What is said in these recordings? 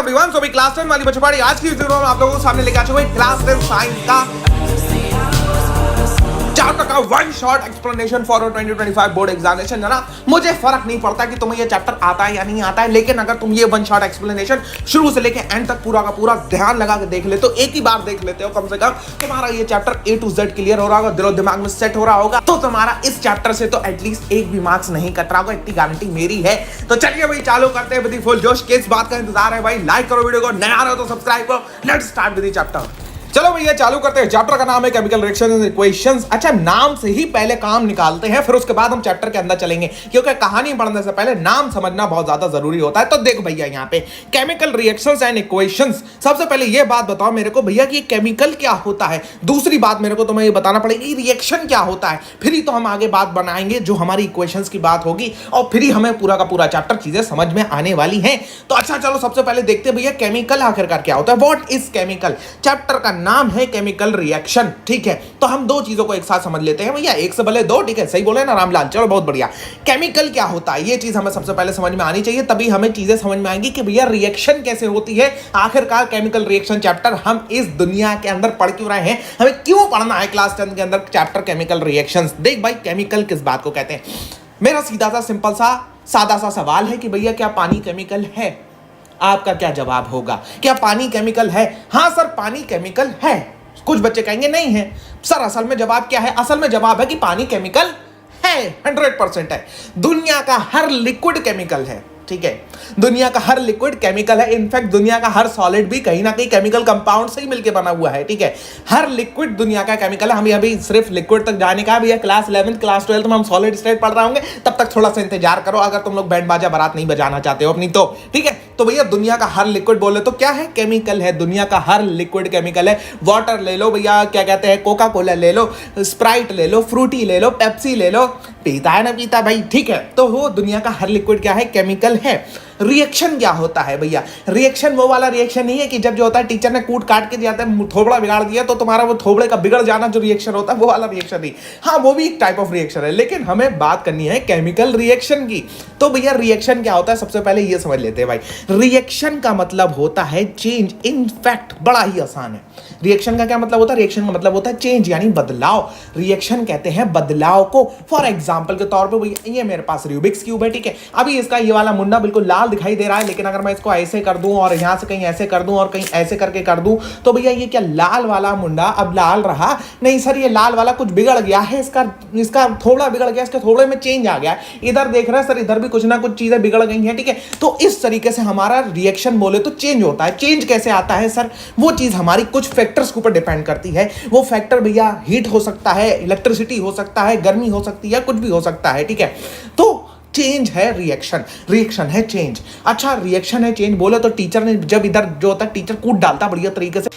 Everyone, so class 10 वाली बच्चों party आज की वीडियो में आप लोगों को सामने लेके आ चुका हूं क्लास 10 साइंस का चैप्टर का one shot explanation for 2025 board examination. है ना, मुझे फर्क नहीं पड़ता कि तुम्हें ये चैप्टर आता है या नहीं आता है, लेकिन अगर तुम ये वन शॉट एक्सप्लेनेशन शुरू से लेके एंड तक पूरा का पूरा ध्यान लगा के देख लेते हो, एक ही बार देख लेते हो, कम से कम तुम्हारा ये chapter A to Z clear हो रहा होगा, दिलो दिमाग में सेट हो रहा होगा, तो तुम्हारा इस चैप्टर से तो एटलीस्ट एक भी मार्क्स नहीं कट रहा होगा, इतनी गारंटी मेरी है। तो चलिए भाई चालू करते हैं विद फुल जोश। किस बात का इंतजार है भाई? लाइक करो वीडियो को, नया आ रहे हो तो सब्सक्राइब करो। Let's start with the chapter. चलो भैया चालू करते हैं। चैप्टर का नाम है केमिकल रिएक्शंस एंड इक्वेशंस। अच्छा, नाम से ही पहले काम निकालते हैं, फिर उसके बाद हम चैप्टर के अंदर चलेंगे, क्योंकि कहानी पढ़ने से पहले नाम समझना बहुत ज्यादा जरूरी होता है। तो देख भैया यहाँ पे केमिकल रिएक्शंस एंड इक्वेशंस। सबसे पहले ये बात बताओ मेरे को भैया कि केमिकल क्या होता है। दूसरी बात मेरे को तुम्हें ये बताना पड़ेगी रिएक्शन क्या होता है, फिर ही तो हम आगे बात बनाएंगे जो हमारी इक्वेशंस की बात होगी, और फिर ही हमें पूरा का पूरा चैप्टर चीजें समझ में आने वाली हैं। तो अच्छा चलो सबसे पहले देखते हैं भैया केमिकल आखिरकार क्या होता है। What is chemical? चैप्टर का नाम है केमिकल रिएक्शन, ठीक है। तो हम दो चीजों को एक साथ समझ लेते हैं भैया, एक से भले दो, ठीक है, सही बोले ना रामलाल? चलो बहुत बढ़िया। केमिकल क्या होता है ये चीज हमें सबसे पहले समझ में आनी चाहिए, तभी हमें चीजें समझ में आएंगी कि भैया रिएक्शन कैसे होती है। आखिरकार केमिकल रिएक्शन चैप्टर हम इस दुनिया के अंदर पढ़ क्यों रहे हैं, हमें क्यों पढ़ना है क्लास 10 के अंदर चैप्टर केमिकल रिएक्शंस। देख भाई, केमिकल किस बात को कहते हैं। मेरा सीधा सा सिंपल सा सादा सा सवाल है कि भैया क्या पानी केमिकल है? आपका क्या जवाब होगा? क्या पानी केमिकल है? हाँ सर पानी केमिकल है। कुछ बच्चे कहेंगे नहीं है सर, असल में जवाब क्या है? असल में जवाब है कि पानी केमिकल है, 100% है। दुनिया का हर लिक्विड केमिकल है, ठीक है। दुनिया का हर लिक्विड केमिकल है। इनफैक्ट दुनिया का हर सॉलिड भी कहीं ना कहीं केमिकल कंपाउंड से ही मिलकर बना हुआ है, ठीक है। हर लिक्विड दुनिया का केमिकल है। हम अभी सिर्फ लिक्विड तक जाने का है भैया। क्लास 11 क्लास 12 में हम सॉलिड स्टेट पढ़ रहे होंगे, तब तक थोड़ा सा इंतजार करो, अगर तुम लोग बैंड बाजा बारात नहीं बजाना चाहते हो अपनी, तो ठीक है। तो भैया दुनिया का हर लिक्विड बोले तो क्या है? केमिकल है। दुनिया का हर लिक्विड केमिकल है। वाटर ले लो भैया, क्या कहते हैं, कोका कोला ले लो, स्प्राइट ले लो, फ्रूटी ले लो, पेप्सी ले लो, पीता है ना पीता भाई, ठीक है। तो वो दुनिया का हर लिक्विड क्या है? केमिकल है। रिएक्शन क्या होता है भैया? रिएक्शन वो वाला रिएक्शन नहीं है कि जब जो होता है टीचर ने कूट काट के जाता है थोबड़ा बिगाड़ दिया तो तुम्हारा वो थोबड़े का बिगड़ जाना जो रिएक्शन होता है वो वाला रिएक्शन नहीं। हाँ वो भी एक टाइप ऑफ रिएक्शन है, लेकिन हमें बात करनी है केमिकल रिएक्शन की। तो भैया रिएक्शन क्या होता है सबसे पहले ये समझ लेते हैं भाई। रिएक्शन का मतलब होता है चेंज। इनफैक्ट बड़ा ही आसान है। रिएक्शन का क्या मतलब होता है? रिएक्शन का मतलब होता है चेंज, यानी बदलाव। रिएक्शन कहते हैं बदलाव को। फॉर एग्जांपल के तौर पे भैया ये मेरे पास रूबिक्स क्यूब है, ठीक है। अभी इसका ये वाला मुंडा बिल्कुल लाल दिखाई दे रहा है, लेकिन अगर मैं इसको ऐसे कर दूं और यहां से कहीं ऐसे कर दूं और कहीं ऐसे करके कर दूं, तो भैया ये क्या लाल वाला मुंडा अब लाल रहा? नहीं सर, ये लाल वाला कुछ बिगड़ गया है, इसका थोड़ा बिगड़ गया, इसके थोड़े में चेंज आ गया। इधर देख रहे हैं सर, इधर भी कुछ ना कुछ चीजें बिगड़ गई हैं, ठीक है। तो इस तरीके से हमारा रिएक्शन बोले तो चेंज होता है। चेंज कैसे आता है सर? वो चीज हमारी कुछ फैक्टर्स के ऊपर डिपेंड करती है। वो फैक्टर भैया हीट हो सकता है, इलेक्ट्रिसिटी हो सकता है, गर्मी हो सकती है, कुछ भी हो सकता है, ठीक है। तो चेंज है रिएक्शन, रिएक्शन है चेंज। अच्छा रिएक्शन है चेंज बोले तो टीचर ने जब इधर जो होता है टीचर कूट डालता बढ़िया तरीके से,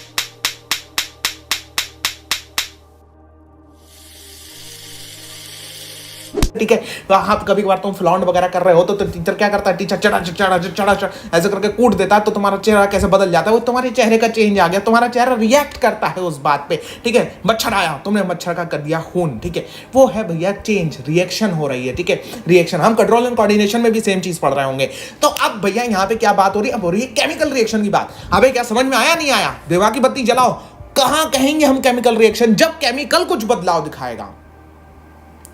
ठीक है। आप कभी कभार तुम फ्लॉन्ट वगैरह कर रहे हो तो टीचर क्या करता है? टीचर चढ़ा चढ़ा चढ़ा चढ़ा ऐसे करके कूट देता है, तो तुम्हारा चेहरा कैसे बदल जाता है? वो तुम्हारे चेहरे का चेंज आ गया, तुम्हारा चेहरा रिएक्ट करता है उस बात पे, ठीक है। मच्छर आया, तुमने मच्छर का कर दिया खून, ठीक है। वो है भैया चेंज, रिएक्शन हो रही है, ठीक है। रिएक्शन हम कंट्रोल एंड कोऑर्डिनेशन में भी सेम चीज पढ़ रहे होंगे। तो अब भैया यहाँ पे क्या बात हो रही है? अब हो रही है केमिकल रिएक्शन की बात। अबे क्या समझ में आया? नहीं आया? दिमाग की बत्ती जलाओ। कहां कहेंगे हम केमिकल रिएक्शन? जब केमिकल कुछ बदलाव दिखाएगा।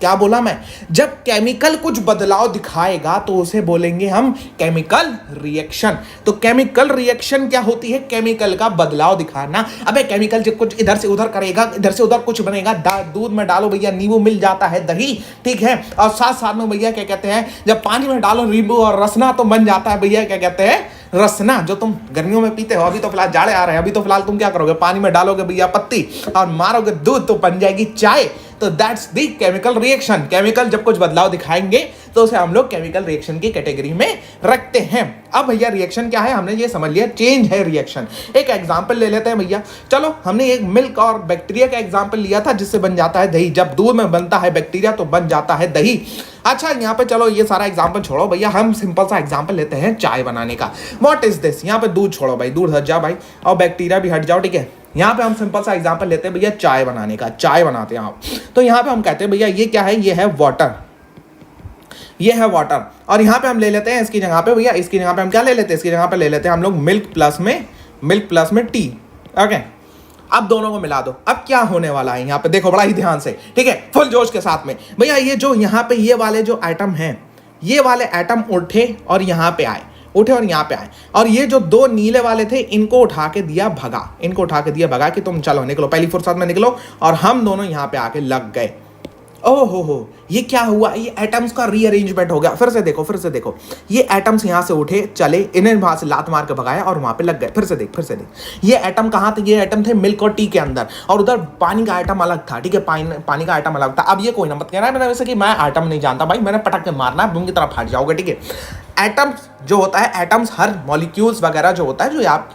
क्या बोला मैं? जब केमिकल कुछ बदलाव दिखाएगा तो उसे बोलेंगे हम केमिकल रिएक्शन। तो केमिकल रिएक्शन क्या होती है? केमिकल का बदलाव दिखाना। अबे केमिकल जब कुछ इधर से उधर करेगा, इधर से उधर कुछ बनेगा, दूध में डालो भैया नींबू मिल जाता है दही, ठीक है। और साथ साथ में भैया क्या कहते हैं, जब पानी में डालो नींबू और रसना तो बन जाता है भैया क्या कहते हैं, रसना, जो तुम गर्मियों में पीते हो। अभी तो फिलहाल जाड़े आ रहे हैं, अभी तो फिलहाल तुम क्या करोगे? पानी में डालोगे भैया पत्ती और मारोगे दूध तो बन जाएगी चाय। तो that's the chemical reaction. Chemical जब कुछ बदलाव दिखाएंगे तो उसे हम लोग केमिकल रिएक्शन की कैटेगरी में रखते हैं। अब भैया रिएक्शन क्या है हमने ये समझ लिया, चेंज है रिएक्शन। एक एग्जांपल ले लेते हैं भैया। चलो हमने एक मिल्क और बैक्टीरिया का एग्जांपल लिया था जिससे बन जाता है दही। जब दूध में बनता है बैक्टीरिया तो बन जाता है दही। अच्छा यहाँ पे चलो ये सारा एग्जांपल छोड़ो भैया, हम सिंपल सा एग्जांपल लेते हैं चाय बनाने का। What is this? यहाँ पे दूध छोड़ो भाई, दूध हट जा भाई, और बैक्टीरिया भी हट जाओ, ठीक है। यहाँ पे हम सिंपल सा एग्जांपल लेते हैं भैया चाय बनाने का। चाय बनाते हैं आप, तो यहाँ पे हम कहते हैं भैया ये क्या है? ये है वाटर। ये है वाटर, और यहाँ पे हम ले लेते हैं इसकी जगह पे भैया, इसकी जगह पे हम क्या ले लेते हैं, इसकी जगह पे ले लेते हैं हम लोग मिल्क प्लस में टी। ओके, अब दोनों को मिला दो। अब क्या होने वाला है यहाँ पे, देखो बड़ा ही ध्यान से, ठीक है, फुल जोश के साथ में भैया। ये जो यहाँ पे ये वाले जो एटम हैं, ये वाले एटम उठे और यहाँ पे आए, उठे और यहाँ पे आए, और ये जो दो नीले वाले थे इनको उठा के दिया भगा, इनको उठा के दिया भगा कि तुम चलो निकलो, पहली फुर्सत में निकलो, और हम दोनों यहाँ पे आके लग गए। ओहो हो, ये क्या हुआ, ये एटम्स का रीअरेंजमेंट हो गया। फिर से देखो, ये एटम्स यहाँ से उठे चले, इन्हें वहां से लात मार के भगाया और वहां पे लग गए। फिर से देख, ये एटम कहाँ थे, ये एटम थे मिल्क और टी के अंदर, और उधर पानी का आइटम अलग था, ठीक है, पानी का आइटम अलग था। अब ये कोई ना मत कहना है मैंने वैसे कि मैं आइटम नहीं जानता भाई, मैंने पटक के मारना है, की तरफ फाट जाओगे, ठीक है। एटम्स जो होता है, एटम्स हर मॉलिक्यूल्स वगैरह जो होता है, जो आप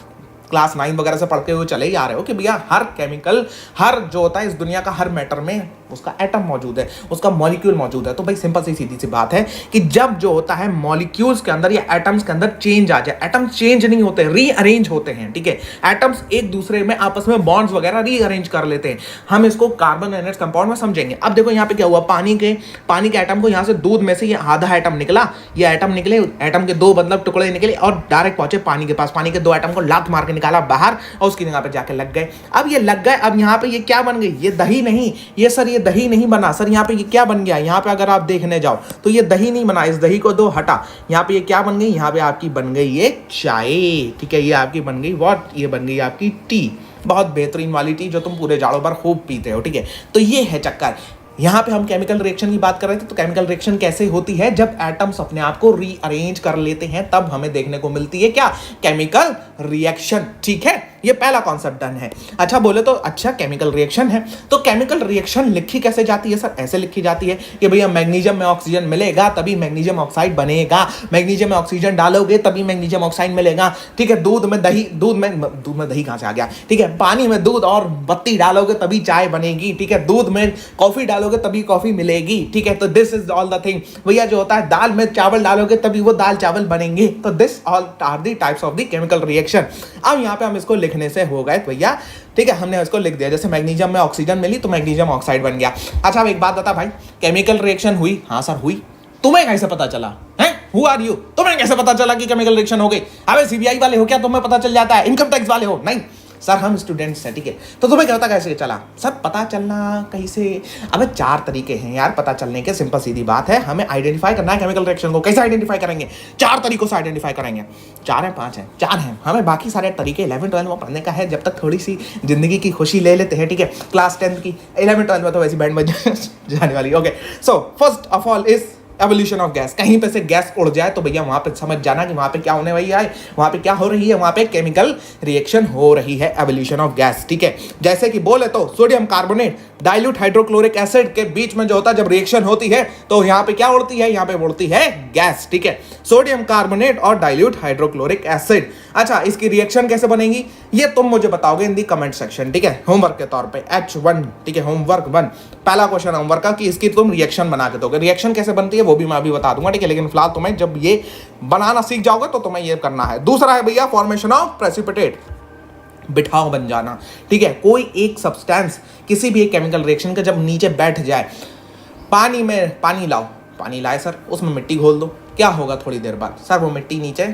क्लास 9 वगैरह से पढ़ते हुए चले ही आ रहे हो कि भैया हर केमिकल, हर जो होता है इस दुनिया का, हर मैटर में उसका एटम मौजूद है, उसका मॉलिक्यूल मौजूद है। तो भाई सिंपल सी सीधी सी बात है कि जब जो होता है मॉलिक्यूल्स के अंदर या एटम्स के अंदर चेंज आ जाए, एटम्स चेंज नहीं होते, रीअरेंज होते हैं, ठीक है। एटम्स एक दूसरे में आपस में बॉन्ड्स वगैरह रीअरेंज कर लेते हैं। हम इसको कार्बन एनर्जी कंपाउंड में समझेंगे। अब देखो यहाँ पे क्या हुआ, पानी के एटम को यहाँ से दूध में से ये आधा एटम निकला, ये एटम निकले, एटम के दो मतलब टुकड़े निकले और डायरेक्ट पहुंचे पानी के पास, पानी के दो एटम को लात मार के निकाला बाहर और उसकी जगह पे जाके लग गए। अब ये लग गए, अब यहाँ पे ये क्या बन गई, ये दही नहीं, ये सर ये दही नहीं बना सर, यहाँ पे ये क्या बन गया, यहाँ पे अगर आप देखने जाओ तो ये दही नहीं बना, इस दही को दो हटा, यहाँ पे ये क्या बन गई, यहाँ पे आपकी बन गई ये चाय, ठीक है, ये आपकी बन गई व्हाट, ये बन गई आपकी टी, बहुत बेहतरीन वाली टी जो तुम पूरे जाड़ों भर खूब पीते हो, ठीक है। तो ये है चक्कर। यहाँ पे हम केमिकल रिएक्शन की बात कर रहे थे, तो केमिकल रिएक्शन कैसे होती है, जब एटम्स अपने आप को रीअरेंज कर लेते हैं तब हमें देखने को मिलती है क्या, केमिकल रिएक्शन, ठीक है। ये पहला कॉन्सेप्ट डन है। अच्छा बोले तो अच्छा केमिकल रिएक्शन है, तो केमिकल रिएक्शन लिखी कैसे जाती है सर, ऐसे लिखी जाती है कि भैया मैग्नीशियम में ऑक्सीजन मिलेगा तभी मैग्नीशियम ऑक्साइड बनेगा, मैग्नीशियम में ऑक्सीजन डालोगे तभी मैग्नीशियम ऑक्साइड मिलेगा, ठीक है। दूध में दही कहां से आ गया, ठीक है। पानी में दूध और बत्ती डालोगे तभी चाय बनेगी, ठीक है। दूध में कॉफी डालोगे तभी कॉफी मिलेगी, ठीक है। तो this is all the thing भैया, जो होता है दाल में चावल डालोगे तभी वो दाल चावल बनेंगे। तो this all are the types of the chemical reaction. अब यहाँ पे हम इसको लिखने से हो गए भैया, ठीक है, हमने इसको लिख दिया, जैसे मैग्नीशियम में ऑक्सीजन मिली तो मैग्नीशियम ऑक्साइड बन गया। अच्छा अब एक बात बता भाई, केमिकल रिएक्शन हुई, हाँ सर हुई, तुम्हें कैसे पता चला है, हु आर यू, तुम्हें कैसे पता चला कि केमिकल रिएक्शन हो गई? अबे सीबीआई वाले हो क्या, तुम्हें पता चल जाता है? इनकम टैक्स वाले हो? नहीं सर, हम स्टूडेंट्स हैं, ठीक है। तो तुम्हें क्या पता कैसे चला? सर पता चलना कहीं से, अबे 4 तरीके हैं यार पता चलने के, सिंपल सीधी बात है, हमें आइडेंटिफाई करना है केमिकल रिएक्शन को। कैसे आइडेंटिफाई करेंगे? 4 तरीकों से आइडेंटिफाई करेंगे। 4 है 5 है? 4 हैं। हमें बाकी सारे तरीके 11-12 में पढ़ने का है, जब तक थोड़ी सी जिंदगी की खुशी ले लेते हैं, ठीक है। क्लास 10 की, 11-12 में तो वैसी बैंड बज जाने वाली। Okay, so first of all is evolution of gas. कहीं पे से गैस उड़ जाए तो भैया वहां पे समझ जाना कि वहां पे क्या होने वाली है, वहां पे क्या हो रही है, वहां पे केमिकल रिएक्शन हो रही है, एवोल्यूशन ऑफ गैस, ठीक है। जैसे कि बोले तो sodium carbonate dilute hydrochloric acid के बीच में जो होता है जब रिएक्शन होती है तो यहाँ पे क्या उड़ती है, यहाँ पे उड़ती है गैस, ठीक है। सोडियम कार्बोनेट और डाइल्यूट हाइड्रोक्लोरिक एसिड। अच्छा इसकी रिएक्शन कैसे बनेगी ये तुम मुझे बताओगे इन दी कमेंट सेक्शन, ठीक है, होमवर्क के तौर पे H1, ठीक है, होमवर्क 1 पहला क्वेश्चन होमवर्क का कि इसकी तुम रिएक्शन बना के दोगे। रिएक्शन कैसे बनती है वो भी मैं अभी बता दूंगा, ठीक है, लेकिन फिलहाल तुम्हें जब ये बनाना सीख जाओगे तो तुम्हें ये करना है। दूसरा है भैया फॉर्मेशन ऑफ प्रेसिपिटेट, बिठाव बन जाना, ठीक है। कोई एक सब्सटेंस किसी भी एक केमिकल रिएक्शन का जब नीचे बैठ जाए, पानी में पानी लाओ, पानी लाए सर, उसमें मिट्टी घोल दो, क्या होगा थोड़ी देर बाद सर वो मिट्टी नीचे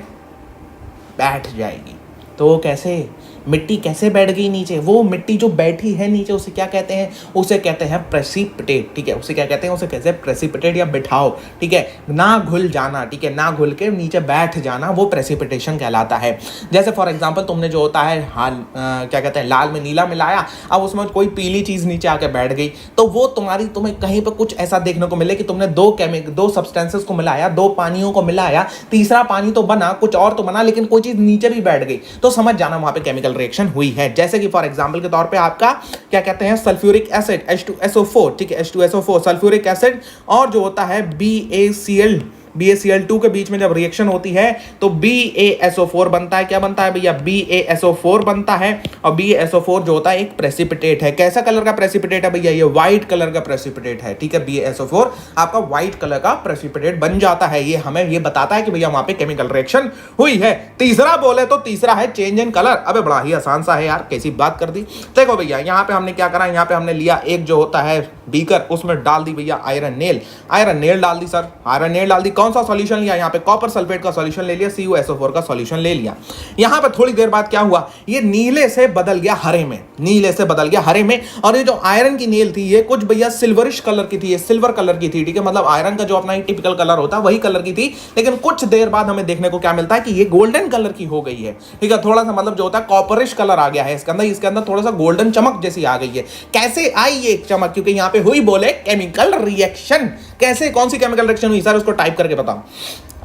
बैठ जाएगी। तो वो कैसे, मिट्टी कैसे बैठ गई नीचे? वो मिट्टी जो बैठी है नीचे उसे क्या कहते हैं? उसे कहते हैं प्रेसिपिटेट, ठीक है। उसे क्या कहते हैं? उसे कहते हैं प्रेसिपिटेट या बिठाओ, ठीक है, ना घुल जाना, ठीक है, ना घुल के नीचे बैठ जाना, वो प्रेसिपिटेशन कहलाता है। जैसे फॉर एग्जांपल तुमने जो होता है क्या कहते हैं, लाल में नीला मिलाया, अब उसमें कोई पीली चीज नीचे आके बैठ गई, तो वो तुम्हें कहीं पर कुछ ऐसा देखने को मिले कि तुमने दो सब्सटेंसेस को मिलाया, 2 पानियों को मिलाया, तीसरा पानी तो बना, कुछ और तो बना, लेकिन कोई चीज नीचे भी बैठ गई, तो समझ जाना वहां पे केमिकल रिएक्शन हुई है। जैसे कि फॉर एग्जांपल के तौर पे आपका क्या कहते हैं, सल्फ्यूरिक एसिड H2SO4, ठीक है, H2SO4 सल्फ्यूरिक एसिड, और जो होता है BaCl BaCl2 के बीच में जब रिएक्शन होती है तो BaSO4 बनता है। क्या बनता है भैया? BaSO4 बनता है। और BaSO4 जो होता है एक प्रेसिपिटेट है। कैसा कलर का प्रेसिपिटेट है भैया? ये व्हाइट कलर का प्रेसिपिटेट है, ठीक है। BaSO4 आपका व्हाइट कलर का प्रेसिपिटेट बन जाता है। ये हमें ये बताता है कि भैया वहां पे केमिकल रिएक्शन हुई है। तीसरा बोले तो तीसरा है चेंज इन कलर। अबे बड़ा ही आसान सा है यार, कैसी बात कर दी। देखो भैया यहाँ पे हमने क्या करा, यहाँ पे हमने लिया एक जो होता है बीकर, उसमें डाल दी भैया आयरन नेल। आयरन नेल डाल दी सर, आयरन नेल डाल दी। कौन सा सॉल्यूशन लिया? यहाँ पे कॉपर सल्फेट का सॉल्यूशन ले लिया, CuSO4 का सॉल्यूशन ले लिया। यहाँ पे थोड़ी देर बाद क्या हुआ, ये नीले से बदल गया हरे में, नीले से बदल गया हरे में। और ये जो आयरन की नेल थी ये कुछ भैया सिल्वरिश कलर की थी, ये सिल्वर कलर की थी, ठीक है। मतलब आयरन का जो अपना टिपिकल कलर होता है वही कलर की थी, लेकिन कुछ देर बाद हमें देखने को क्या मिलता है कि ये गोल्डन कलर की हो गई है, ठीक है। थोड़ा सा मतलब जो होता है कॉपरिश कलर आ गया है इसके अंदर थोड़ा सा गोल्डन चमक जैसी आ गई है। कैसे आई ये चमक? क्योंकि यहाँ पे हुई बोले केमिकल रिएक्शन। कैसे, कौन सी केमिकल रिएक्शन हुई सर? उसको टाइप करके बताओ।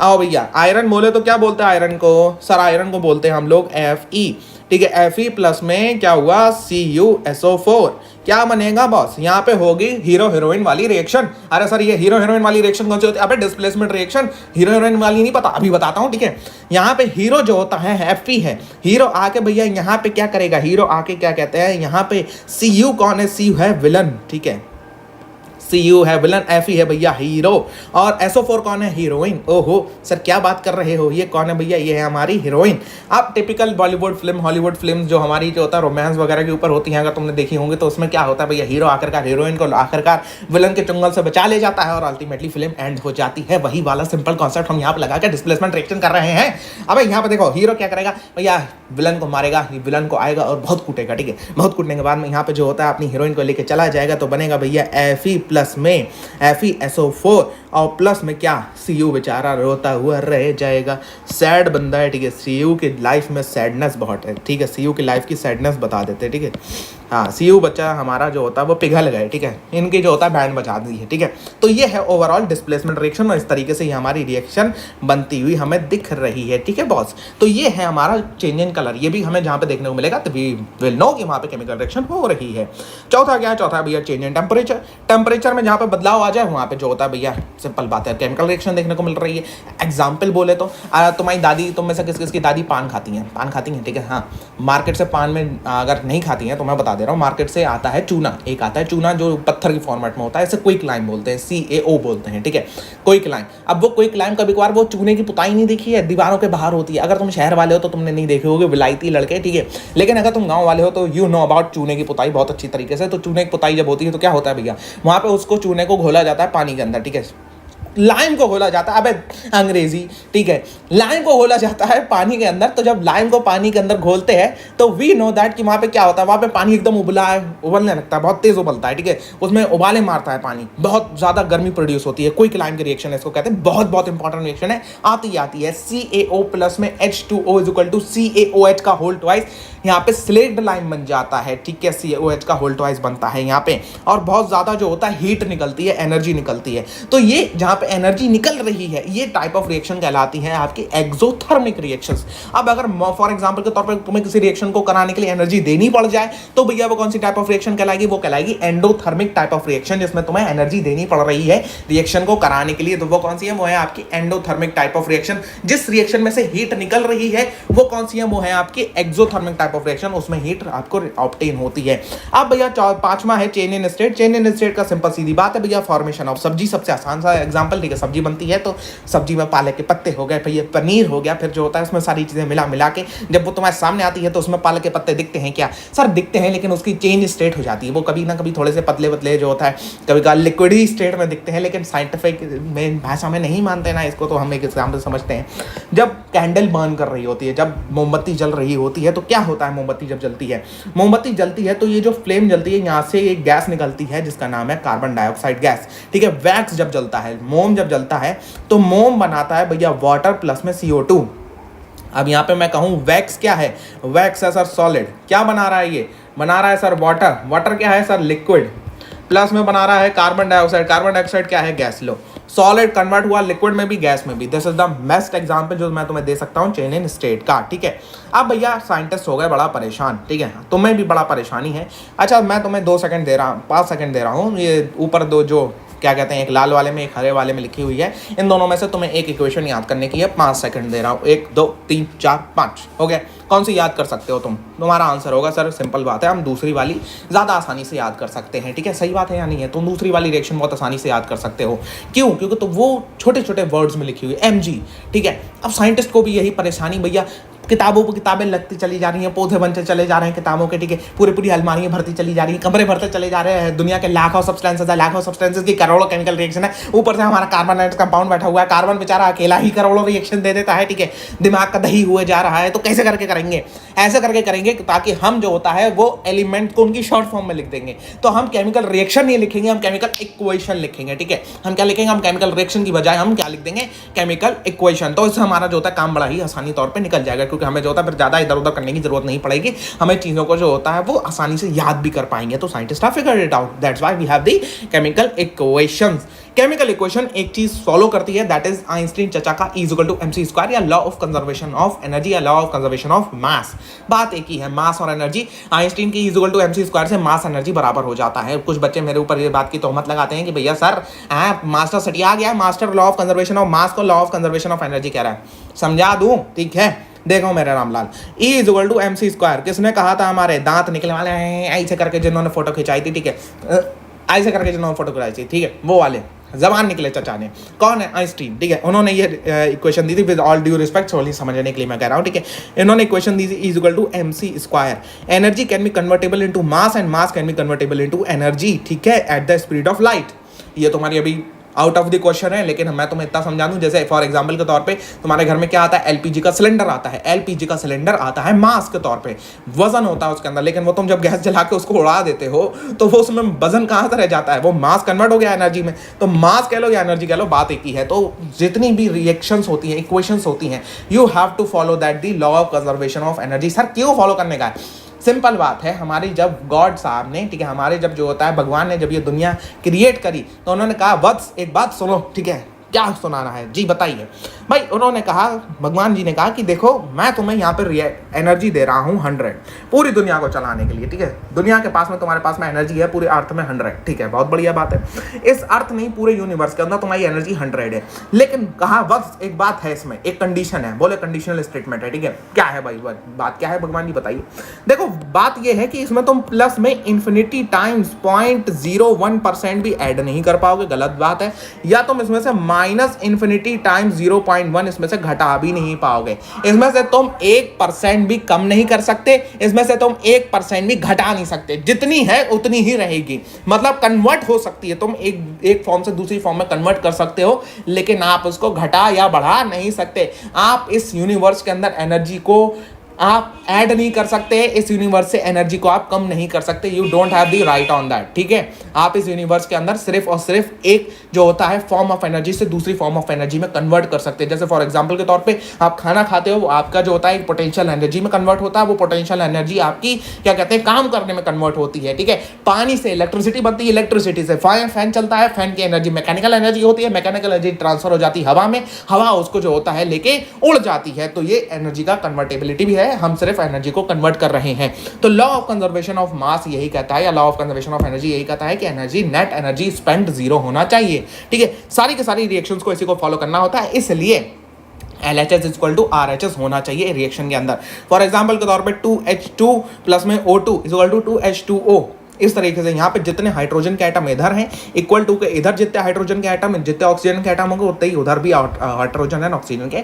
आओ भैया, आयरन बोले तो क्या बोलते हैं आयरन को? सर आयरन को बोलते हैं हम लोग Fe, ठीक है। Fe प्लस में क्या हुआ? CuSO4। क्या बनेगा बॉस? यहाँ पे होगी हीरो हीरोइन वाली रिएक्शन। अरे सर ये हीरो हीरोइन वाली रिएक्शन कौन सी होती है? अबे डिस्प्लेसमेंट रिएक्शन। हीरो हीरोइन वाली नहीं पता? अभी बताता हूँ, ठीक है। यहाँ पे हीरो जो होता है Fe है। हीरो आके भैया यहाँ पे क्या करेगा? हीरो आके क्या कहते हैं यहाँ पे? Cu कौन है? Cu है विलन, ठीक है। Cu है विलन, Fe है भैया हीरो, और SO4 कौन है? हीरोइन। ओहो सर क्या बात कर रहे हो, ये कौन है भैया? ये है हमारी हीरोइन। अब typical Bollywood film, Hollywood film जो हमारी जो होता है रोमांस वगैरह के ऊपर होती हैं, अगर तुमने देखी होंगी तो उसमें क्या होता है भैया? हीरो आखिरकार हीरोइन को आखिरकार विलन के चुंगल से बचा ले जाता है और अल्टीमेटली फिल्म एंड हो जाती है। वही वाला सिंपल कॉन्सेप्ट हम यहाँ पे लगा के डिस्प्लेसमेंट रिएक्शन कर रहे हैं। अब यहाँ पे देखो हीरो क्या करेगा भैया? विलन को मारेगा, विलन को आएगा और बहुत कूटेगा, ठीक है। बहुत कूटने के बाद में यहाँ पे जो होता है अपनी हीरोइन को लेके चला जाएगा, तो बनेगा भैया Fe प्लस में FeSO4 और प्लस में क्या? Cu बेचारा रोता हुआ रह जाएगा। सैड बंदा है, ठीक है। Cu की लाइफ में सैडनेस बहुत है, ठीक है। Cu की लाइफ की सैडनेस बता देते हैं, ठीक है। हाँ, Cu बच्चा हमारा जो होता है वो पिघल गए, ठीक है। इनकी जो होता है बैंड बजा दी है, ठीक है। तो ये है ओवरऑल डिस्प्लेसमेंट रिएक्शन और इस तरीके से ये हमारी रिएक्शन बनती हुई हमें दिख रही है, ठीक है बॉस। तो ये है हमारा चेंज इन कलर, ये भी हमें जहाँ पे देखने को मिलेगा तो वी विल नो कि वहाँ पे केमिकल रिएक्शन हो रही है। चौथा क्या है? चौथा भैया चेंज इन टेम्परेचर। टेम्परेचर में जहाँ पे बदलाव आ जाए वहाँ पे जो होता है भैया सिंपल बात है केमिकल रिएक्शन देखने को मिल रही है। एग्जाम्पल बोले तो तुम्हारी दादी, तुम में से किस किसकी दादी पान खाती हैं? पान खाती हैं, ठीक है। हाँ, मार्केट से पान में अगर नहीं खाती हैं तो मैं बता दे रहा हूँ, मार्केट से आता है चूना। एक आता है चूना जो पत्थर की फॉर्मेट में होता है, इसे क्विक लाइम बोलते हैं, CaO बोलते हैं, ठीक है। Quick lime. अब वो क्विक लाइम कभी कभार वो चूने की पुताई नहीं देखी है, दीवारों के बाहर होती है। अगर तुम शहर वाले हो तो तुमने नहीं देखे होगे, विलायती लड़के, ठीक है। लेकिन अगर तुम गाँव वाले हो तो यू नो अबाउट चूने की पुताई बहुत अच्छी तरीके से। तो चूने की पुताई जब होती है तो क्या होता है भैया? वहाँ पे उसको चूने को घोला जाता है पानी के अंदर, ठीक है। लाइम को घोला जाता है, अबे अंग्रेजी, ठीक है। लाइम को घोला जाता है पानी के अंदर। तो जब लाइम को पानी के अंदर घोलते हैं तो वी नो दैट कि वहाँ पे क्या होता है? वहाँ पे पानी एकदम उबलने लगता है, बहुत तेज उबलता है, ठीक है। उसमें उबाले मारता है पानी, बहुत ज़्यादा गर्मी प्रोड्यूस होती है। क्विक लाइम की रिएक्शन है, इसको कहते हैं। बहुत बहुत इंपॉर्टेंट रिएक्शन है, आती है। CaO प्लस में H2O is equal to CaOH का होल ट्वाइस। यहाँ पे स्लेक्ड लाइम बन जाता है, ठीक है। CaOH का होल ट्वाइस बनता है यहाँ पे, और बहुत ज़्यादा जो होता है हीट निकलती है, एनर्जी निकलती है। तो ये जहाँ एनर्जी निकल रही है, ये टाइप ऑफ रिएक्शन कहलाती है आपकी एक्सोथर्मिक रिएक्शंस। अब अगर फॉर एग्जांपल के तौर पे तुम्हें किसी रिएक्शन को कराने के लिए एनर्जी देनी पड़ जाए तो भैया वो कौन सी टाइप ऑफ रिएक्शन कहलाएगी? वो कहलाएगी एंडोथर्मिक टाइप ऑफ रिएक्शन, जिसमें तुम्हें एनर्जी देनी पड़ रही है रिएक्शन को कराने के लिए। तो वो कौन सी है? वो है आपकी एंडोथर्मिक टाइप ऑफ रिएक्शन। जिस रिएक्शन में से हीट निकल रही है वो कौन सी है? वो है आपकी एक्सोथर्मिक टाइप ऑफ रिएक्शन, उसमें हीट आपको ऑब्टेन होती है। अब भैया पांचवा है chain in state. Chain in state का सिंपल सीधी बात है भैया, फॉर्मेशन ऑफ सब्जी। सबसे आसान सा एग्जांपल, ठीक है। सब्जी बनती है तो सब्जी में पालक के पत्ते हो गए, भैया पनीर हो गया, फिर जो होता है उसमें सारी चीजें मिला के जब वो तुम्हारे सामने आती है तो उसमें पालक के पत्ते दिखते हैं क्या? सर दिखते हैं, लेकिन उसकी चेंज स्टेट हो जाती है। वो कभी ना कभी थोड़े से पतले पतले जो होता है, कभी कभी लिक्विडी स्टेट में दिखते हैं, लेकिन साइंटिफिक में भाषा में नहीं मानते ना इसको। तो हम एक एग्जाम्पल समझते हैं, जब कैंडल बर्न कर रही होती है, जब मोमबत्ती जल रही होती है तो क्या होता है? मोमबत्ती जब जलती है, मोमबत्ती जलती है तो ये जो फ्लेम जलती है यहाँ से एक गैस निकलती है जिसका नाम है कार्बन डाइऑक्साइड गैस, ठीक है। वैक्स जब जलता है, मोम जब जलता है तो मोम बनाता है भैया वाटर प्लस में CO2। अब यहाँ पे मैं कहूँ वैक्स क्या है? वैक्स है सर सॉलिड। क्या बना रहा है? ये बना रहा है सर वाटर। वाटर क्या है सर? लिक्विड। प्लस में बना रहा है कार्बन डाइऑक्साइड। कार्बन डाइऑक्साइड क्या है? गैस। लो, सॉलिड कन्वर्ट हुआ लिक्विड में भी, गैस में भी। This is the best example जो मैं तुम्हें दे सकता हूँ चेन इन स्टेट का, ठीक है। अब भैया साइंटिस्ट हो गए बड़ा परेशान, ठीक है। तुम्हें भी बड़ा परेशानी है। अच्छा मैं तुम्हें 2 सेकंड दे रहा हूँ, 5 सेकंड दे रहा हूँ। ये ऊपर दो जो क्या कहते हैं, एक लाल वाले में एक हरे वाले में लिखी हुई है। इन दोनों में से तुम्हें एक इक्वेशन याद करने की है, 5 सेकंड दे रहा हूँ, 1 2 3 4 5। हो गया, कौन सी याद कर सकते हो तुम? तुम्हारा आंसर होगा सर सिंपल बात है, हम दूसरी वाली ज़्यादा आसानी से याद कर सकते हैं। ठीक है, सही बात है या नहीं है? तुम दूसरी वाली रिएक्शन बहुत आसानी से याद कर सकते हो। क्यों? क्योंकि तो वो छोटे छोटे वर्ड्स में लिखी हुई mg। ठीक है, अब साइंटिस्ट को भी यही परेशानी, भैया किताबों पर किताबें लगती चली जा रही हैं, पौधे बनते चले जा रहे हैं किताबों के। ठीक है, पूरी अलमारियां भरती चली जा रही हैं, कमरे भरते चले जा रहे हैं। दुनिया के लाखों सब्सटेंसेस की करोड़ों केमिकल रिएक्शन है। ऊपर से हमारा कार्बन कंपाउंड बैठा हुआ है, कार्बन बेचारा अकेला ही करोड़ों रिएक्शन दे देता है। ठीक है, दिमाग का दही हुए जा रहा है। तो कैसे करके करेंगे? ऐसे करके करेंगे ताकि हम जो होता है वो एलिमेंट को उनकी शॉर्ट फॉर्म में लिख देंगे। तो हम केमिकल रिएक्शन नहीं लिखेंगे, हम केमिकल इक्वेशन लिखेंगे। ठीक है, हम क्या लिखेंगे? हम केमिकल रिएक्शन की बजाय हम क्या लिख देंगे? Chemical equation. तो इससे हमारा जो होता है काम बड़ा ही आसानी तौर पर निकल जाएगा, क्योंकि हमें जो होता है फिर ज़्यादा इधर उधर करने की जरूरत नहीं पड़ेगी। हमें चीज़ों को जो होता है वो आसानी से याद भी कर पाएंगे। तो scientist have figured it out, that's why we have the chemical equations. Chemical equation एक चीज फॉलो करती है, दैट इज आइंस्टीन चचा का E = mc² या law of conservation of energy या law of conservation of mass. बात एक ही है, मास और एनर्जी। आइंस्टीन की E = mc² से मास एनर्जी बराबर हो जाता है। कुछ बच्चे मेरे ऊपर ये बात की तोहमत लगाते हैं कि भैया सर मास्टर सटिया गया, master law of conservation of mass को law of conservation of energy कह रहा है। समझा दूं? ठीक है, देखो मेरे रामलाल, E = mc²। किसने कहा था? हमारे दांत निकले वाले हैं ऐसे करके जिन्होंने फोटो खिंचाई थी। ठीक है, ऐसे करके जिन्होंने फोटो खिंचाई थी, ठीक है, वो वाले जबान निकले चचा ने। कौन है? आइंस्टीन। ठीक है, उन्होंने ये इक्वेशन दी थी, विद ऑल ड्यू रिस्पेक्ट सोली समझने के लिए मैं कह रहा हूँ। ठीक है, इन्होंने इक्वेशन दी थी E = mc²। Energy can be convertible into mass and mass can be convertible into energy. ठीक है, at the speed of light. ये तुम्हारी अभी आउट ऑफ द क्वेश्चन है, लेकिन मैं तुम्हें इतना समझा दूं, जैसे फॉर एग्जांपल के तौर पे तुम्हारे घर में क्या आता है? एलपीजी का सिलेंडर आता है। एलपीजी का सिलेंडर आता है मास के तौर पे, वजन होता है उसके अंदर, लेकिन वो तुम जब गैस जला के उसको उड़ा देते हो तो वो उसमें वजन कहाँ से रह जाता है? वो मास कन्वर्ट हो गया एनर्जी में। तो मास कह लो या एनर्जी कह लो, बात एक ही है। तो जितनी भी रिएक्शंस होती हैं, इक्वेशंस होती हैं, you have to follow that the law of conservation of energy. Sir क्यों फॉलो करने का है? सिंपल बात है, हमारी जब गॉड साहब ने, ठीक है, हमारे जब जो होता है भगवान ने जब ये दुनिया क्रिएट करी तो उन्होंने कहा वत्स एक बात सुनो। ठीक है, क्या सुनाना है जी बताइए भाई? उन्होंने कहा, भगवान जी ने कहा कि देखो मैं तुम्हें यहाँ पर एनर्जी दे रहा हूँ 100 पूरी दुनिया को चलाने के लिए। ठीक है, दुनिया के पास में तुम्हारे पास में एनर्जी है पूरे अर्थ में 100। ठीक है, बहुत बढ़िया बात है। इस अर्थ नहीं पूरे यूनिवर्स के अंदर तुम्हारी एनर्जी 100 है, लेकिन कहा बस एक बात है, इसमें एक कंडीशन है। बोले कंडीशनल स्टेटमेंट है। ठीक है, क्या है भाई? बात क्या है भगवान जी बताइए? देखो बात यह है कि इसमें तुम प्लस में इन्फिनिटी टाइम्स 0.01% भी ऐड नहीं कर पाओगे, गलत बात है। या तुम इसमें से माइनस इन्फिनिटी टाइम्स 0.1 इसमें से घटा भी नहीं पाओगे। इसमें से तुम 1% भी कम नहीं कर सकते, इसमें से तुम 1% भी घटा नहीं सकते। जितनी है उतनी ही रहेगी, मतलब कन्वर्ट हो सकती है। तुम एक फॉर्म से दूसरी फॉर्म में कन्वर्ट कर सकते हो, लेकिन आप उसको घटा या बढ़ा नहीं सकते। आप इस यूनिवर्स के अंदर एनर्जी को आप ऐड नहीं कर सकते, इस यूनिवर्स से एनर्जी को आप कम नहीं कर सकते। You don't have the right on that. ठीक है, आप इस यूनिवर्स के अंदर सिर्फ और सिर्फ एक जो होता है फॉर्म ऑफ एनर्जी से दूसरी फॉर्म ऑफ एनर्जी में कन्वर्ट कर सकते हैं। जैसे फॉर एग्जांपल के तौर पे आप खाना खाते हो, वो आपका जो होता है एक पोटेंशियल एनर्जी में कन्वर्ट होता है। वो पोटेंशियल एनर्जी आपकी क्या कहते हैं, काम करने में कन्वर्ट होती है। ठीक है, पानी से इलेक्ट्रिसिटी बनती है, इलेक्ट्रिसिटी से फैन चलता है, फैन की एनर्जी मैकेनिकल एनर्जी होती है, मैकेनिकल एनर्जी ट्रांसफर हो जाती है हवा में, हवा उसको जो होता है लेके उड़ जाती है। तो ये एनर्जी का कन्वर्टेबिलिटी भी है, हम सिर्फ एनर्जी को कन्वर्ट कर रहे हैं। तो लॉ ऑफ कंजर्वेशन ऑफ मास यही कहता है, या law of conservation of energy यही कहता है कि एनर्जी नेट एनर्जी स्पेंड 0 होना चाहिए। ठीक है, सारी की सारी रिएक्शंस को इसी को फॉलो करना होता है, इसलिए LHS = RHS होना चाहिए रिएक्शन के अंदर। फॉर एग्जांपल के तौर पे 2H2 प्लस में O2 = 2H2O। इस तरीके से यहाँ पे जितने हाइड्रोजन के एटम इधर हैं इक्वल टू के इधर जितने हाइड्रोजन के एटम जितने ऑक्सीजन के एटम होंगे उतने ही उधर भी हाइड्रोजन एंड ऑक्सीजन के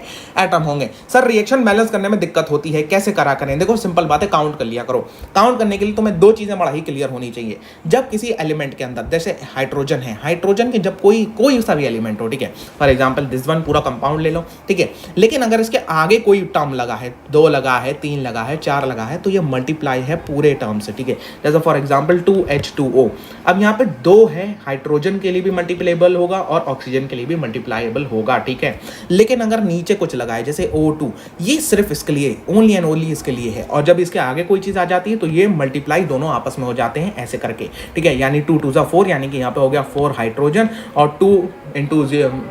एटम होंगे। सर रिएक्शन बैलेंस करने में दिक्कत होती है, कैसे करा करें? देखो सिंपल बात है, काउंट कर लिया करो। काउंट करने के लिए तुम्हें दो चीजें बड़ा ही क्लियर होनी चाहिए। जब किसी एलिमेंट के अंदर जैसे हाइड्रोजन है, हाइड्रोजन के जब कोई सा भी एलिमेंट हो, ठीक है, फॉर एग्जाम्पल दिस वन पूरा कंपाउंड ले लो, ठीक है, लेकिन अगर इसके आगे कोई टर्म लगा है, 2 लगा है, 3 लगा है, 4 लगा है, तो ये मल्टीप्लाई है पूरे टर्म से। ठीक है, जैसे फॉर एग्जाम्पल 2H2O। अब यहाँ पे 2 है, हाइड्रोजन के लिए भी मल्टीप्लेबल होगा और ऑक्सीजन के लिए भी मल्टीप्लाएबल होगा। ठीक है, लेकिन अगर नीचे कुछ लगा है जैसे O2, ये सिर्फ इसके लिए, ओनली एंड ओनली इसके लिए है, और जब इसके आगे कोई चीज आ जाती है तो ये मल्टीप्लाई दोनों आपस में हो जाते हैं ऐसे करके। ठीक है, यानी 2 2 4, यानी कि यहाँ पे हो गया 4 हाइड्रोजन और 2 इंटू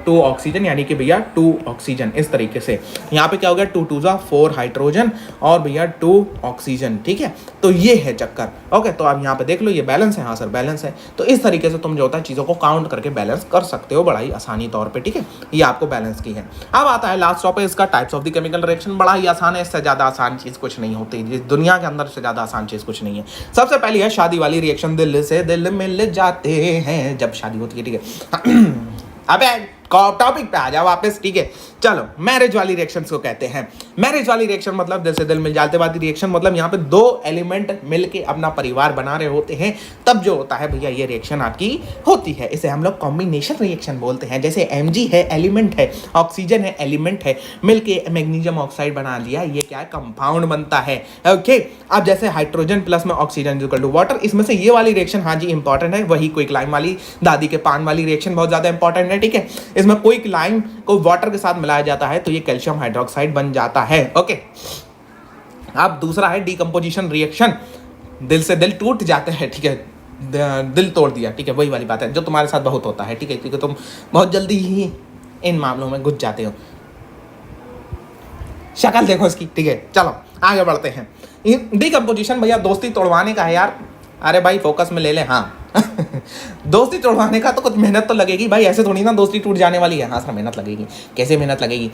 2 ऑक्सीजन, यानी कि भैया 2 ऑक्सीजन। इस तरीके से यहाँ पे क्या हो गया 2 2 4 हाइड्रोजन और भैया 2 ऑक्सीजन। ठीक है, तो ये है चक्कर। ओके, तो अब यहाँ पे देखो देख लो ये बैलेंस है, हाँ सर बैलेंस है। तो इस तरीके से तुम जो होता है चीज़ों को काउंट करके बैलेंस कर सकते हो बड़ा ही आसानी तौर पे, ठीक है। ये आपको बैलेंस की है। अब आता है लास्ट टॉपिक इसका, types of the chemical reaction. बड़ा ही आसान है, इससे ज़्यादा आसान चीज़ कुछ नहीं होती, इस दुनिया के अंदर से ज़्यादा आसान चीज़ कुछ नहीं है। सबसे पहली है शादी वाली रिएक्शन, दिल से दिल मिल जाते हैं जब शादी होती है, ठीक है। अबे टॉपिक पे आ जाओ वापस, ठीक है। चलो मैरिज वाली रिएक्शंस को कहते हैं। मैरिज वाली रिएक्शन मतलब दिल से दिल मिल जाते वाली रिएक्शन, मतलब यहाँ पे दो एलिमेंट मिलके अपना परिवार बना रहे होते हैं, तब जो होता है भैया ये रिएक्शन आपकी होती है। इसे हम लोग कॉम्बिनेशन रिएक्शन बोलते हैं। जैसे Mg है एलिमेंट है, ऑक्सीजन है एलिमेंट है, मिलके मैग्नीशियम ऑक्साइड बना लिया, ये क्या है कंपाउंड बनता है, ओके। अब जैसे हाइड्रोजन प्लस में ऑक्सीजन इक्वल टू वाटर, इसमें से ये वाली रिएक्शन हाँ जी इंपॉर्टेंट है, वही क्विक लाइम वाली दादी के पान वाली रिएक्शन बहुत ज्यादा इंपॉर्टेंट है, ठीक है। इसमें क्विक लाइम को वाटर के साथ मिलाया जाता है तो ये कैल्शियम हाइड्रोक्साइड बन जाता है, ओके। अब दूसरा है डीकंपोजिशन रिएक्शन, दिल से दिल टूट जाते हैं, ठीक है, दिल तोड़ दिया, ठीक है, वही वाली बात है जो तुम्हारे साथ बहुत होता है, ठीक है, क्योंकि तुम बहुत जल्दी ही इन मामलों में घुस जाते हो। शक्ल देखो इसकी, ठीक है। चलो आगे बढ़ते हैं। डीकंपोजिशन भैया दोस्ती तोड़वाने का है यार, अरे भाई फोकस में ले ले, हाँ। दोस्ती तोड़वाने का तो कुछ मेहनत तो लगेगी भाई, ऐसे थोड़ी ना दोस्ती टूट जाने वाली है। हाँ सर मेहनत लगेगी, कैसे मेहनत लगेगी?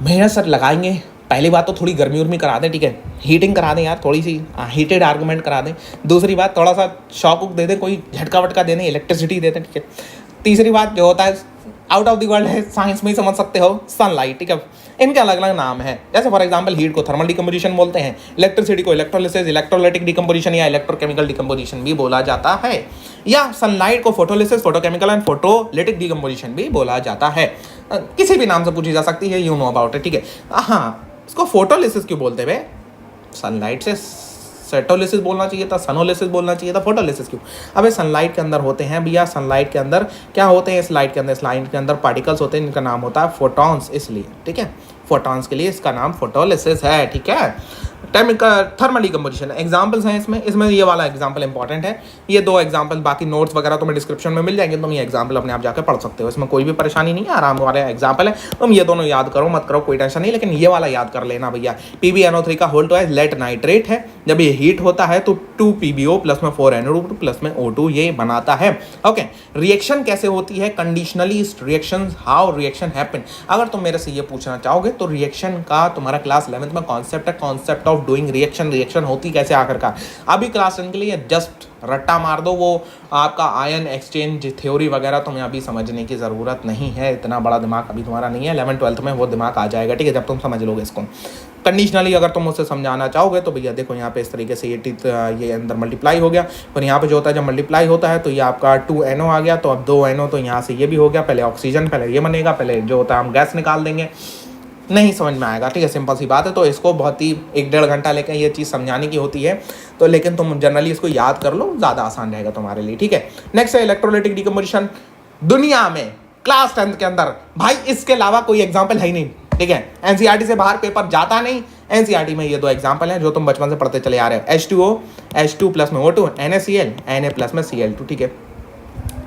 मेहनत सर लगाएंगे, पहली बात तो थोड़ी गर्मी उर्मी करा दें, ठीक है, हीटिंग करा दें यार, थोड़ी सी हीटेड आर्गूमेंट करा दें। दूसरी बात थोड़ा सा शॉक दे दें, कोई झटका वटका दे दें, इलेक्ट्रिसिटी दे दें, ठीक है। तीसरी बात जो होता है आउट ऑफ द वर्ल्ड है, साइंस में ही समझ सकते हो, सनलाइट, ठीक है। इनके अलग अलग नाम है, जैसे फॉर एग्जांपल हीट को थर्मल डिकम्पोजिशन बोलते हैं, इलेक्ट्रिसिटी को इलेक्ट्रोलिसिस, इलेक्ट्रोलाइटिक डिकम्पोजिशन या इलेक्ट्रोकेमिकल डिकम्पोजिशन भी बोला जाता है, या सनलाइट को photolysis, photochemical and photolytic decomposition भी बोला जाता है। किसी भी नाम से पूछी जा सकती है, यू नो अबाउट इट, ठीक है। हाँ, इसको फोटोलिसिस क्यों बोलते हैं? सनलाइट से सेटोलिसिस बोलना चाहिए था, सनोलिसिस बोलना चाहिए था, फोटोलिसिस क्यों? अबे सनलाइट के अंदर होते हैं भैया, सनलाइट के अंदर क्या होते हैं, इस लाइट के अंदर पार्टिकल्स होते हैं, इनका नाम होता है फोटॉन्स, इसलिए, ठीक है, फोटॉन्स के लिए इसका नाम फोटोलिसिस है, ठीक है। थर्मल डिकम्पोजिशन एग्जाम्पल्स हैं इसमें ये वाला एग्जाम्पल इंपॉर्टेंट है, ये दो एग्जाम्पल, बाकी नोट्स वगैरह तुम्हें डिस्क्रिप्शन में मिल जाएंगे, तुम ये एग्जाम्पल अपने आप जाकर पढ़ सकते हो, इसमें कोई भी परेशानी नहीं है, आराम वाले एग्जाम्पल है, तुम ये दोनों याद करो मत करो कोई टेंशन नहीं, लेकिन ये वाला याद कर लेना भैया। PbNO3 का होल ट्वाइस लेड नाइट्रेट है, जब ये हीट होता है तो 2 PbO प्लस में 4 NO2 प्लस में O2 ये बनाता है, ओके। रिएक्शन कैसे होती है? Conditionally reaction, how reaction happen. अगर तुम मेरे से ये पूछना चाहोगे तो रिएक्शन का तुम्हारा क्लास 11th में कॉन्सेप्ट है, कॉन्सेप्ट ऑफ डूइंग रिएक्शन होती कैसे आखिरकार। अभी क्लास 10 के लिए जस्ट रट्टा मार दो, वो आपका आयन एक्सचेंज थ्योरी वगैरह तुम्हें अभी समझने की ज़रूरत नहीं है, इतना बड़ा दिमाग अभी तुम्हारा नहीं है, 11th-12th में वो दिमाग आ जाएगा, ठीक है, जब तुम समझ लोगे इसको। कंडीशनली अगर तुम मुझसे समझाना चाहोगे तो भैया देखो यहाँ पे इस तरीके से ये अंदर मल्टीप्लाई हो गया, और यहाँ पे जो होता है जब मल्टीप्लाई होता है तो ये आपका 2NO आ गया, तो अब 2NO तो यहाँ से ये भी हो गया, पहले ऑक्सीजन, पहले ये बनेगा, पहले जो होता है हम गैस निकाल देंगे, नहीं समझ में आएगा, ठीक है, सिंपल सी बात है। तो इसको बहुत ही 1-1.5 घंटा लेकर ये चीज़ समझाने की होती है, तो लेकिन तुम जनरली इसको याद कर लो, ज़्यादा आसान रहेगा तुम्हारे लिए, ठीक है। नेक्स्ट है इलेक्ट्रोलाइटिक डिकम्पोजिशन। दुनिया में क्लास 10th के अंदर भाई इसके अलावा कोई एग्जाम्पल है ही नहीं, ठीक है, NCERT से बाहर पेपर जाता नहीं। NCERT में ये दो एग्जाम्पल हैं जो तुम बचपन से पढ़ते चले आ रहे हो, H2O, H2 प्लस में O2, NaCl, Na प्लस में Cl2, ठीक है।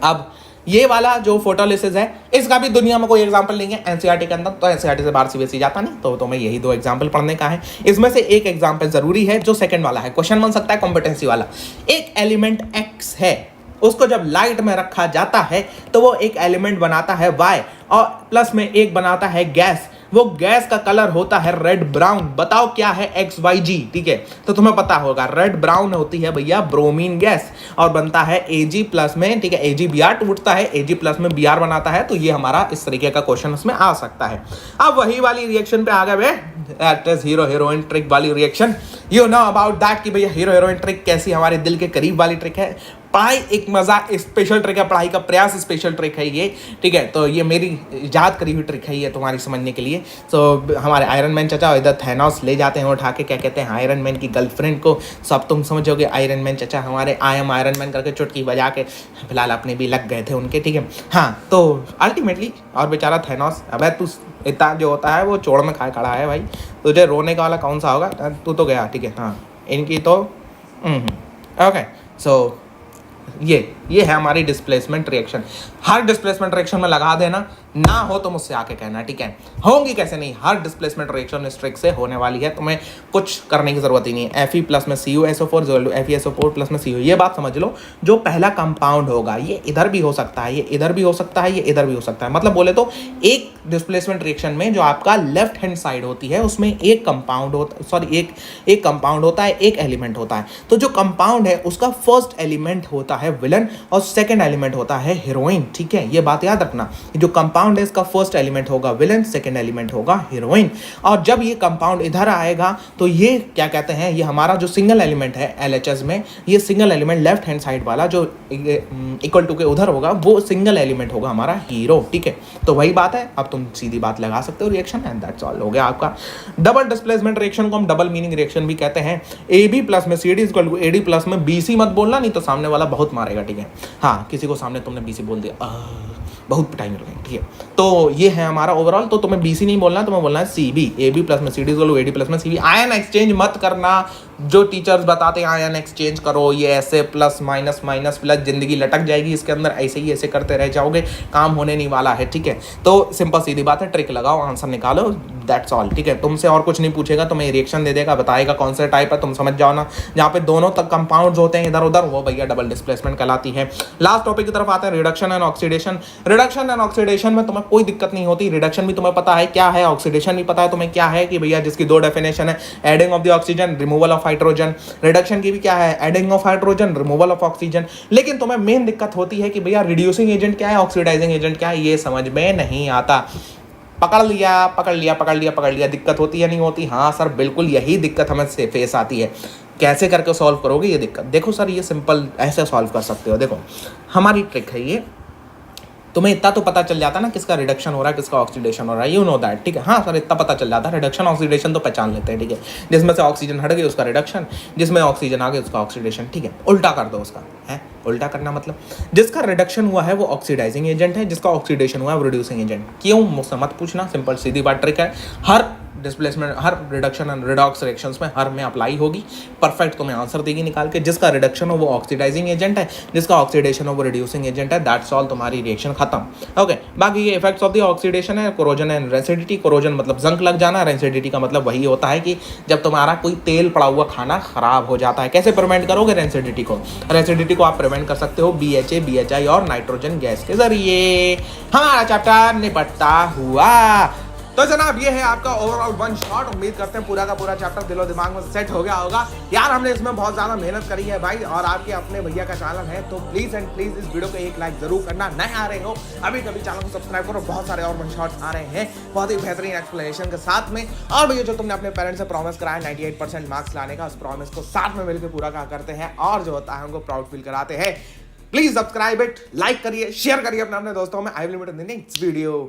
अब ये वाला जो फोटोलिसिस है इसका भी दुनिया में कोई एग्जांपल नहीं है NCERT के अंदर, तो NCERT से बाहर CBSE जाता नहीं, तो तुम्हें यही दो एग्जांपल पढ़ने का है। इसमें से एक एग्जांपल जरूरी है जो सेकंड वाला है, क्वेश्चन बन सकता है कॉम्पिटेंसी वाला। एक एलिमेंट X है, उसको जब लाइट में रखा जाता है तो वो एक एलिमेंट बनाता है Y, और प्लस में एक बनाता है गैस, वो गैस का कलर होता है रेड ब्राउन। बताओ क्या है XYG, ठीक है, तो तुम्हें पता होगा रेड ब्राउन होती है भैया ब्रोमीन गैस, और बनता है Ag प्लस में, ठीक है, AgBr टूटता है, Ag प्लस में Br बनाता है, तो ये हमारा इस तरीके का क्वेश्चन उसमें आ सकता है। अब वही वाली रिएक्शन पे आ गए, that is hero heroine trick वाली reaction. You know about that कि भैया हीरो हीरोइन ट्रिक कैसी हमारे दिल के करीब वाली ट्रिक है। पढ़ाई एक मजा स्पेशल ट्रिक है, पढ़ाई का प्रयास स्पेशल ट्रिक है ये, ठीक है, तो ये मेरी इजाद करी हुई ट्रिक है ये तुम्हारी समझने के लिए। तो हमारे आयरन मैन चाचा इधर थैनोस ले जाते हैं उठा के, क्या कहते हैं, आयरन मैन की गर्लफ्रेंड को, सब तुम समझोगे आयरन मैन चाचा हमारे आई एम आयरन मैन करके चुटकी बजा के, फिलहाल अपने भी लग गए थे उनके, ठीक है। हाँ, तो अल्टीमेटली और बेचारा थैनोस, अब तू इतना जो होता है वो चोड़ में खाए खड़ा है भाई, तुझे रोने का वाला कौन सा होगा, तू तो गया, ठीक है। हाँ, इनकी तो ओके, सो ये है हमारी डिस्प्लेसमेंट रिएक्शन। हर डिस्प्लेसमेंट रिएक्शन में लगा देना ना हो तो मुझसे आके कहना, ठीक है। होंगी कैसे नहीं, हर डिस्प्लेसमेंट रिएक्शन इस ट्रिक से होने वाली है, तुम्हें कुछ करने की जरूरत ही नहीं है। Fe प्लस में CuSO4 FeSO4 प्लस में Cu, ये बात समझ लो। जो पहला कंपाउंड होगा ये इधर भी हो सकता है, ये इधर भी हो सकता है, ये इधर भी हो सकता है। मतलब बोले तो एक डिस्प्लेसमेंट रिएक्शन में जो आपका लेफ्ट हैंड साइड होती है उसमें एक कंपाउंड होता, सॉरी एक कंपाउंड होता है, एक एलिमेंट होता है। तो जो कंपाउंड है उसका फर्स्ट एलिमेंट होता है विलन और सेकंड एलिमेंट होता है हीरोइन, ठीक है। ये बात याद रखना, जो कंपाउंड है इसका फर्स्ट एलिमेंट होगा विलन, सेकंड एलिमेंट होगा हीरोइन। और जब ये कंपाउंड इधर आएगा तो ये क्या कहते हैं, ये हमारा जो सिंगल एलिमेंट है LHS में, ये single element left hand side वाला जो इक्वल टू के उधर होगा वो सिंगल एलिमेंट होगा हमारा हीरो, ठीक है। तो वही बात है, अब तुम सीधी बात लगा सकते हो रिएक्शन, एंड दैट्स ऑल, हो गया आपका। डबल डिस्प्लेसमेंट रिएक्शन को हम डबल मीनिंग रिएक्शन भी कहते हैं। AB प्लस में CD equal to AD plus में BC मत बोलना, नहीं तो सामने वाला बहुत मारेगा, ठीक है। हाँ, किसी को सामने तुमने BC बोल दिया, बहुत पिटाई मिल गई, ठीक है। तो ये है हमारा ओवरऑल। तो तुम्हें BC नहीं बोलना, तुम्हें बोलना है CB, AB प्लस में CD equal to AD plus में CB। आयन एक्सचेंज मत करना, जो टीचर्स बताते हैं आयन एक्सचेंज करो, ये ऐसे प्लस माइनस माइनस प्लस, जिंदगी लटक जाएगी इसके अंदर, ऐसे ही ऐसे करते रह जाओगे, काम होने नहीं वाला है, ठीक है। तो सिंपल सीधी बात है, ट्रिक लगाओ, आंसर निकालो, दैट्स ऑल, ठीक है। तुमसे और कुछ नहीं पूछेगा, तुम्हें रिएक्शन दे देगा, बताएगा कौन सा टाइप है, तुम समझ जाओ ना। जहाँ पे दोनों तक कंपाउंड्स होते हैं इधर उधर, वो भैया डबल डिस्प्लेसमेंट कहलाती है। लास्ट टॉपिक की तरफ आते हैं, reduction and oxidation. Reduction and oxidation में तुम्हें कोई दिक्कत नहीं होती। रिडक्शन भी तुम्हें पता है क्या है, ऑक्सीडेशन भी पता है तुम्हें क्या है, कि भैया जिसकी दो डेफिनेशन है, adding of the oxygen, removal of hydrogen. Reduction की भी क्या है, adding of hydrogen, removal of oxygen. लेकिन तुम्हें मेन दिक्कत होती है कि भैया रिड्यूसिंग एजेंट क्या है, ऑक्सीडाइजिंग एजेंट क्या है, ये समझ में नहीं आता। पकड़ लिया, दिक्कत होती है नहीं होती? हाँ सर, बिल्कुल यही दिक्कत हमें से फेस आती है। कैसे करके सॉल्व करोगे ये दिक्कत? देखो सर, ये सिंपल ऐसे सॉल्व कर सकते हो। देखो हमारी ट्रिक है ये, तुम्हें इतना तो पता चल जाता ना किसका रिडक्शन हो रहा है, किसका ऑक्सीडेशन हो रहा है, यू नो दैट, ठीक है। हाँ सर, इतना पता चल जाता है, रिडक्शन ऑक्सीडेशन तो पहचान लेते हैं, ठीक है। जिसमें से ऑक्सीजन हट गई उसका रिडक्शन, जिसमें ऑक्सीजन आ गई उसका ऑक्सीडेशन, ठीक है। उल्टा कर दो उसका, है उल्टा करना मतलब जिसका रिडक्शन हुआ है वो ऑक्सीडाइजिंग एजेंट है, जिसका ऑक्सीडेशन हुआ है वो रिड्यूसिंग एजेंट। क्यों, मुझसे मत पूछना, सिंपल सीधी बात ट्रिक है। हर डिस्प्लेसमेंट, हर रिडक्शन एंड रिडॉक्स रिएक्शंस में हर में अप्लाई होगी, परफेक्ट तुम्हें आंसर देगी निकाल के। जिसका रिडक्शन हो वो ऑक्सीडाइजिंग एजेंट है, जिसका ऑक्सीडेशन हो वो रिड्यूसिंग एजेंट है, दैट्स ऑल, तुम्हारी रिएक्शन खत्म। ओके, बाकी ये इफेक्ट्स ऑफ द ऑक्सीडेशन है, कोरोजन एंड रेसिडिटी। कोरोजन मतलब जंक लग जाना, रेसिडिटी का मतलब वही होता है कि जब तुम्हारा कोई तेल पड़ा हुआ खाना खराब हो जाता है। कैसे प्रिवेंट करोगे रेसिडिटी को? रेसिडिटी को आप प्रिवेंट कर सकते हो BHA, BHI और नाइट्रोजन गैस के जरिए। हमारा चैप्टर निपटता हुआ। तो जनाब ये है आपका ओवरऑल वन शॉट। उम्मीद करते हैं पूरा का पूरा चैप्टर दिलो दिमाग में सेट हो गया होगा। यार हमने इसमें बहुत ज़्यादा मेहनत करी है भाई, और आपके अपने भैया का चैनल है, तो प्लीज़ एंड प्लीज़ इस वीडियो को एक लाइक जरूर करना। नए आ रहे हो अभी कभी चैनल को सब्सक्राइब करो, बहुत सारे और वन शॉट्स आ रहे हैं बहुत ही बेहतरीन एक्सप्लेनेशन के साथ में। और भैया जो तुमने अपने पेरेंट्स से प्रॉमिस कराया 98% मार्क्स लाने का, उस प्रॉमिस को साथ में मिलकर पूरा करते हैं, और जो होता है उनको प्राउड फील कराते हैं। प्लीज सब्सक्राइब इट, लाइक करिए, शेयर करिए अपने दोस्तों में। I will meet in the next video.